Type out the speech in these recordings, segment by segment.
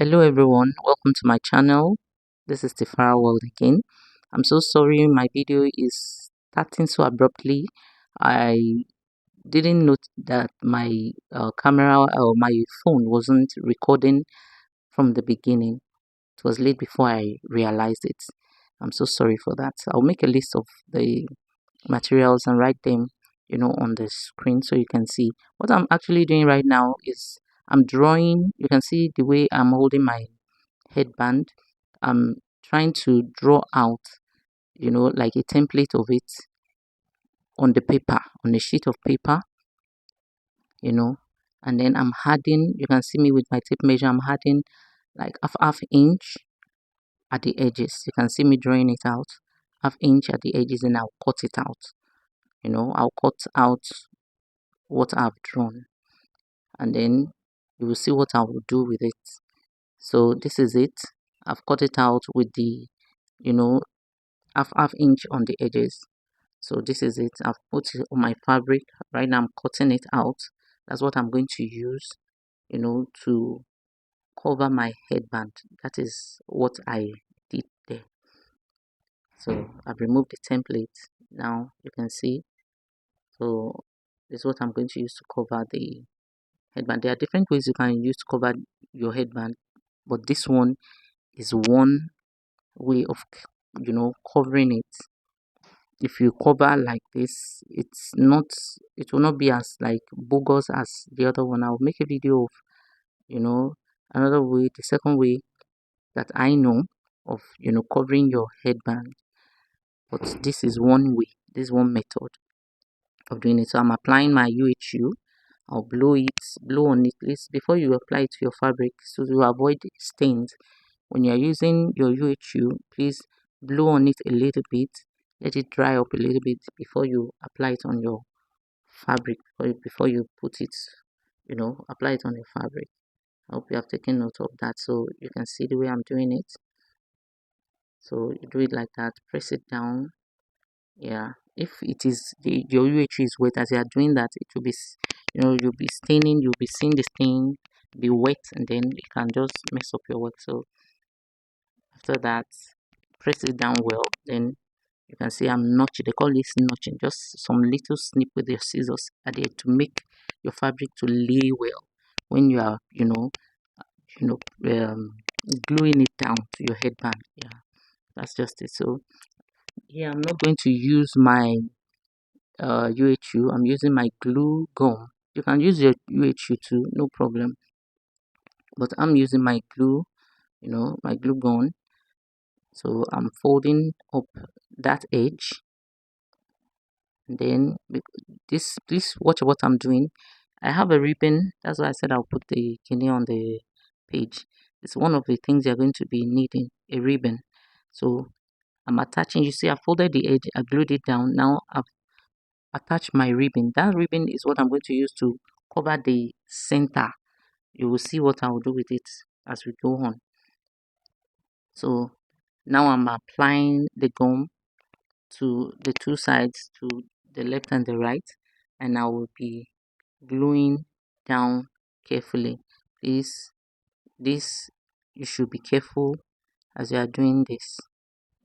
Hello everyone, welcome to my channel. This is Tifaraworld again. I'm so sorry my video is starting so abruptly. I didn't note that my camera or my phone wasn't recording from the beginning. It was late before I realized it. I'm so sorry for that. I'll make a list of the materials and write them, on the screen so you can see. What I'm actually doing right now is I'm drawing. You can see the way I'm holding my headband. I'm trying to draw out, like a template of it on the paper, on a sheet of paper, you know, and then I'm adding, you can see me with my tape measure, I'm adding like half inch at the edges. You can see me drawing it out, half inch at the edges, and I'll cut it out. I'll cut out what I've drawn, and then you will see what I will do with it. So this is it. I've cut it out with the, you know, half inch on the edges. So this is it. I've put it on my fabric. Right now I'm cutting it out. That's what I'm going to use, to cover my headband. That is what I did there. So I've removed the template. Now you can see. So this is what I'm going to use to cover the headband. There are different ways you can use to cover your headband, but this one is one way of covering it. If you cover like this, it will not be as like bogus as the other one. I'll make a video of you know another way, the second way that I know of covering your headband. But this is one way, this is one method of doing it. So I'm applying my UHU. I'll blow on it, please, before you apply it to your fabric, so to avoid stains. When you're using your UHU, please blow on it a little bit, let it dry up a little bit before you apply it on your fabric, or before you put it, apply it on your fabric. I hope you have taken note of that, so you can see the way I'm doing it. So you do it like that, press it down. Yeah, if it is your UHU is wet, as you are doing that, it will be, you'll be staining, you'll be seeing the stain be wet, and then it can just mess up your work. So after that, press it down well, then you can see I'm notching. They call this notching, just some little snip with your scissors at the end to make your fabric to lay well when you are you know um, gluing it down to your headband. Yeah, that's just it. So yeah, I'm not going to use my UHU. I'm using my glue gum. You can use your UHU too, no problem, but I'm using my glue, my glue gun. So I'm folding up that edge, and then this, please watch what I'm doing. I have a ribbon. That's why I said I'll put the kidney on the page. It's one of the things you're going to be needing, a ribbon. So I'm attaching. You see, I folded the edge, I glued it down. Now I've attached my ribbon. That ribbon is what I'm going to use to cover the center. You will see what I will do with it as we go on. So now I'm applying the gum to the two sides, to the left and the right, and I will be gluing down carefully. Please, this, you should be careful as you are doing this.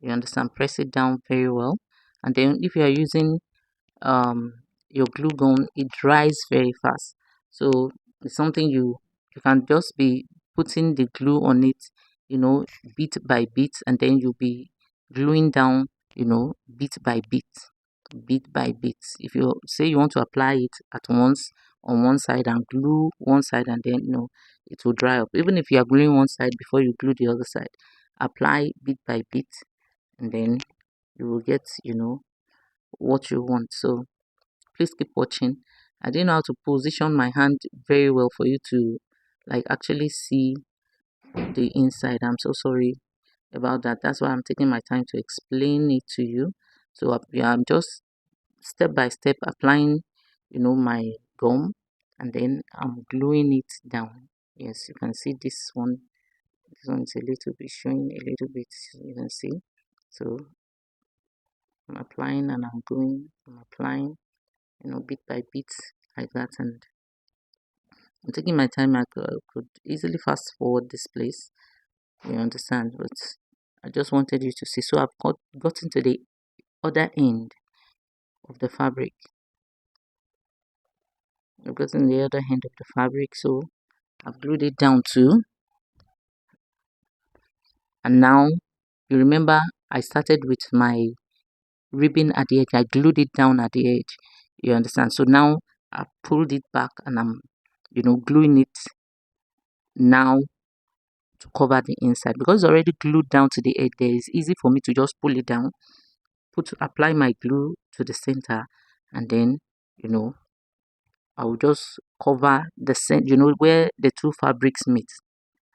You understand? Press it down very well, and then if you are using um your glue gun, it dries very fast. So it's something you can just be putting the glue on it, bit by bit, and then you'll be gluing down, bit by bit, bit by bit. If you say you want to apply it at once on one side and glue one side, and then it will dry up. Even if you are gluing one side before you glue the other side, apply bit by bit, and then you will get what you want. So please keep watching. I didn't know how to position my hand very well for you to like actually see the inside. I'm so sorry about that. That's why I'm taking my time to explain it to you. So yeah, I'm just step by step applying, my gum, and then I'm gluing it down. Yes, you can see this one. This one is a little bit showing a little bit. You can see. So I'm applying and I'm gluing. I'm applying, bit by bit like that, and I'm taking my time. I could easily fast forward this place, you understand, but I just wanted you to see. So I've gotten to the other end of the fabric. I've gotten the other end of the fabric, so I've glued it down too. And now, you remember I started with my ribbon at the edge. I glued it down at the edge, you understand. So now I pulled it back and I'm gluing it now to cover the inside, because it's already glued down to the edge there. It's easy for me to just pull it down, apply my glue to the center, and then you know I will just cover the center, where the two fabrics meet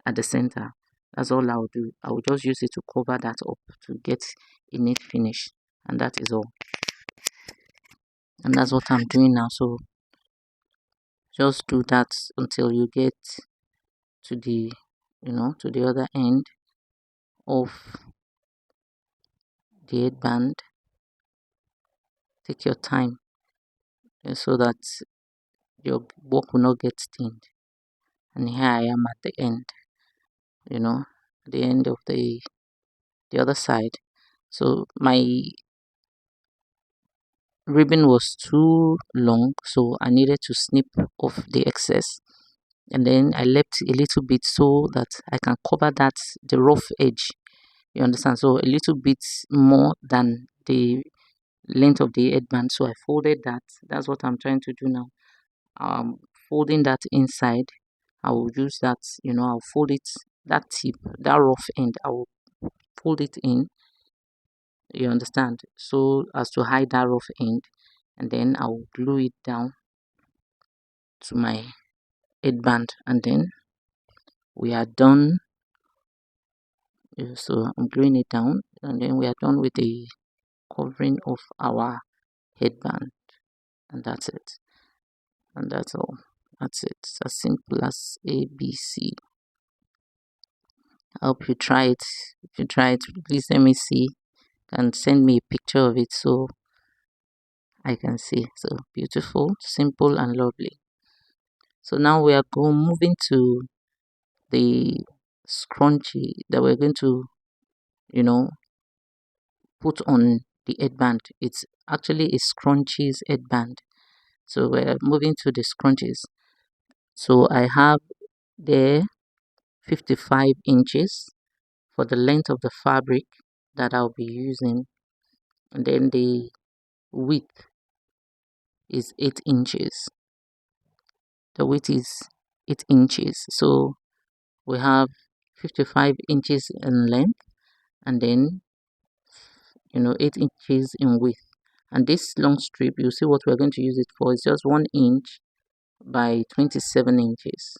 at the center. That's all I'll do. I will just use it to cover that up to get a neat finish, and that is all. And that's what I'm doing now. So just do that until you get to the to the other end of the headband. Take your time, so that your work will not get stained. And here I am at the end, the end of the other side. So my ribbon was too long, so I needed to snip off the excess, and then I left a little bit so that I can cover the rough edge, you understand. So a little bit more than the length of the headband, so I folded that. That's what I'm trying to do now. Folding that inside, I will use that, I'll fold it, that tip, that rough end, I will fold it in, you understand, so as to hide that rough end, and then I will glue it down to my headband, and then we are done. So I'm gluing it down, and then we are done with the covering of our headband, and that's it, and that's all. That's it. It's as simple as ABC. I hope you try it. If you try it, please let me see and send me a picture of it so I can see. So beautiful, simple, and lovely. So now we are moving to the scrunchie that we're going to, you know, put on the headband. It's actually a scrunchies headband. So we're moving to the scrunchies. So I have there 55 inches for the length of the fabric that I'll be using, and then the width is 8 inches. The width is 8 inches. So we have 55 inches in length, and then 8 inches in width. And this long strip, you see what we're going to use it for, is just 1 inch by 27 inches,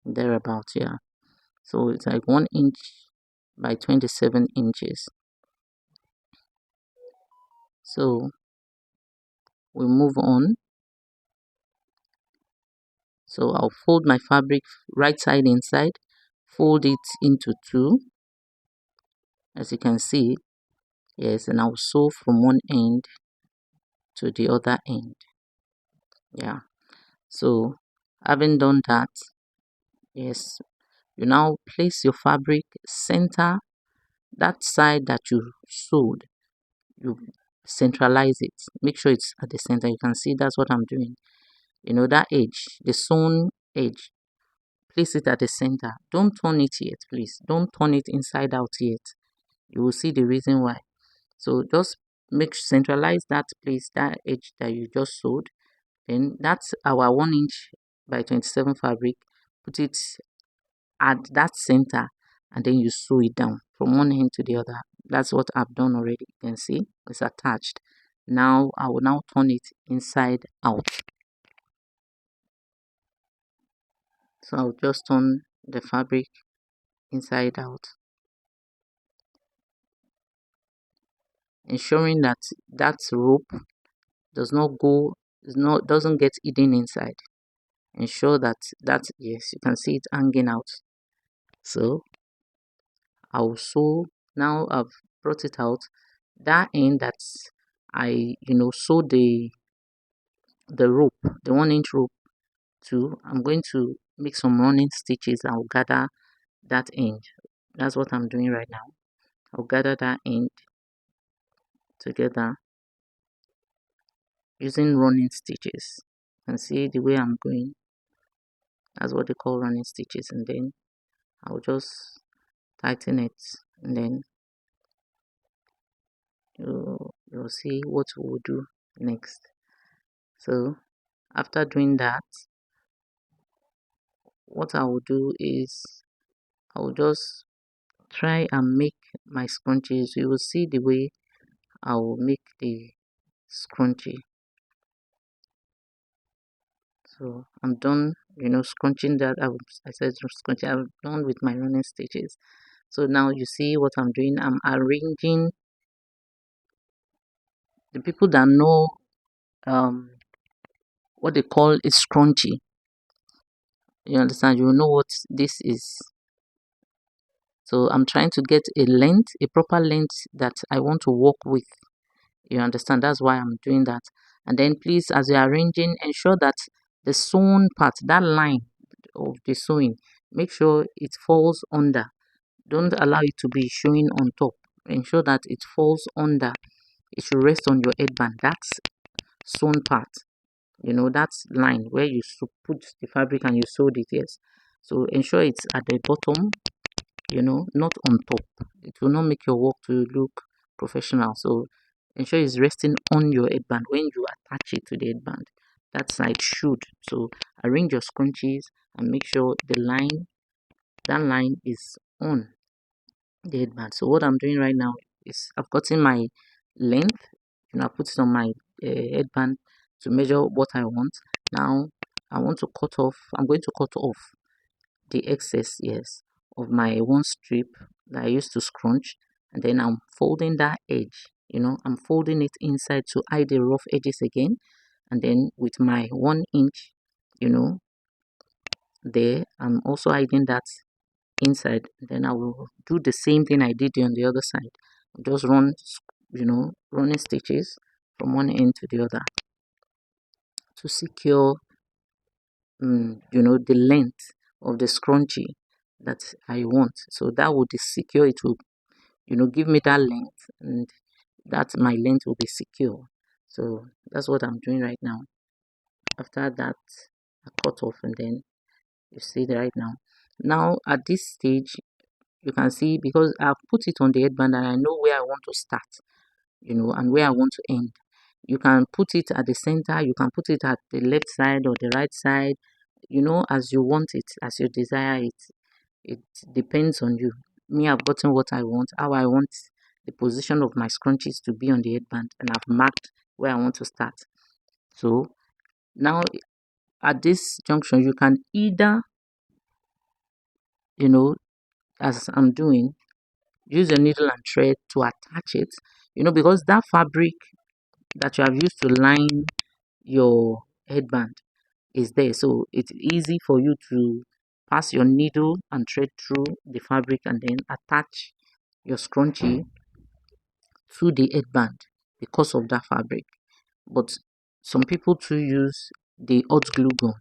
thereabout. Yeah, so it's like 1 inch by 27 inches. So we move on. So I'll fold my fabric right side inside, fold it into two, as you can see. Yes, and I'll sew from one end to the other end. Yeah, so having done that, yes, you now place your fabric center, that side that you sewed, you centralize it, make sure it's at the center. You can see that's what I'm doing. That edge, the sewn edge, place it at the center. Don't turn it yet, please. Don't turn it inside out yet. You will see the reason why. So just centralize that place, that edge that you just sewed. Then that's our 1 inch by 27 fabric. Put it at that center, and then you sew it down from one end to the other. That's what I've done already. You can see it's attached. Now I will now turn it inside out. So I'll just turn the fabric inside out, ensuring that that rope doesn't get hidden inside. Ensure that yes, you can see it hanging out. So I'll sew. Now I've brought it out, that end that I sew the rope, the 1 inch rope, 2, I'm going to make some running stitches. I'll gather that end. That's what I'm doing right now. I'll gather that end together using running stitches. And see the way I'm going. That's what they call running stitches. And then I'll just tighten it, and then you'll see what we'll do next. So after doing that, what I will do is I will just try and make my scrunchies. You will see the way I will make the scrunchie. So I'm done, scrunching that. I said scrunching. I'm done with my running stitches. So now you see what I'm doing. I'm arranging. The people that know what they call a scrunchie, you understand, you know what this is. So I'm trying to get a proper length that I want to work with. You understand? That's why I'm doing that. And then please, as you're arranging, ensure that the sewn part, that line of the sewing, make sure it falls under. Don't allow it to be showing on top. Ensure that it falls under. It should rest on your headband. That's sewn part. That's line where you put the fabric and you sewed it. Yes. So ensure it's at the bottom, not on top. It will not make your work to look professional. So ensure it's resting on your headband when you attach it to the headband. That's how it should. So arrange your scrunchies and make sure that line is on the headband. So what I'm doing right now is I've gotten my length. I put it on my headband to measure what I want. Now I want to cut off. I'm going to cut off the excess, yes, of my one strip that I used to scrunch, and then I'm folding that edge. I'm folding it inside to hide the rough edges again, and then with my 1 inch, you know there, I'm also hiding that inside. Then I will do the same thing I did on the other side. Just running stitches from one end to the other to secure the length of the scrunchie that I want. So that would secure it, will give me that length, and that my length will be secure. So that's what I'm doing right now. After that, I cut off, and then you see that right now at this stage, you can see, because I've put it on the headband and I know where I want to start, and where I want to end. You can put it at the center, you can put it at the left side or the right side, as you want it, as you desire it. It depends on you. Me, I've gotten what I want, how I want the position of my scrunchies to be on the headband, and I've marked where I want to start. So now at this junction, you can either, as I'm doing, use a needle and thread to attach it, because that fabric that you have used to line your headband is there, so it's easy for you to pass your needle and thread through the fabric and then attach your scrunchie to the headband because of that fabric. But some people too use the hot glue gun.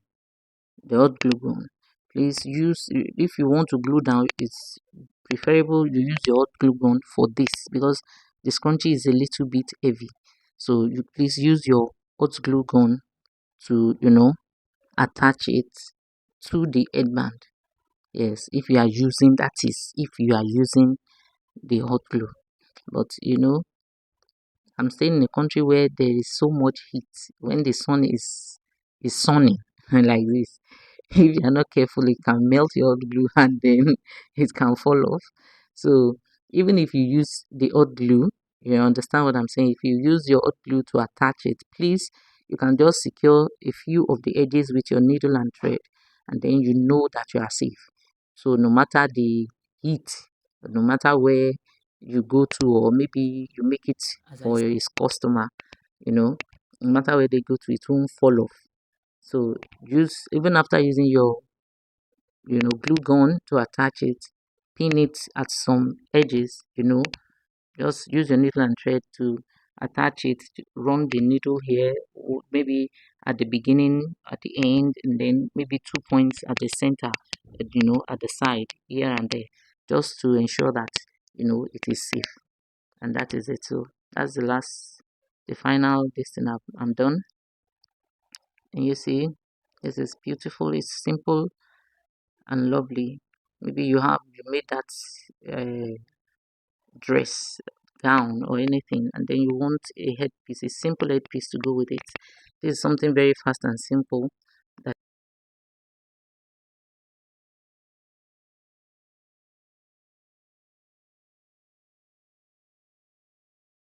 Please use, if you want to glue down, it's preferable you use your hot glue gun for this, because the scrunchie is a little bit heavy. So you please use your hot glue gun to attach it to the headband. Yes, if you are using, that is, if you are using the hot glue. But I'm staying in a country where there is so much heat. When the sun is sunny like this, if you're not careful, it can melt your hot glue and then it can fall off. So even if you use the hot glue, you understand what I'm saying. If you use your hot glue to attach it, please, you can just secure a few of the edges with your needle and thread, and then you know that you are safe. So no matter the heat, no matter where you go to, or maybe you make it for his customer, no matter where they go to, it won't fall off. So use, even after using your glue gun to attach it, pin it at some edges, just use your needle and thread to attach it, run the needle here, or maybe at the beginning, at the end, and then maybe 2 points at the center, at the side, here and there, just to ensure that, it is safe. And that is it. So that's the final distance. I'm done. And you see, this is beautiful. It's simple and lovely. Maybe you made that uh, dress, gown, or anything, and then you want a headpiece, a simple headpiece to go with it. This is something very fast and simple.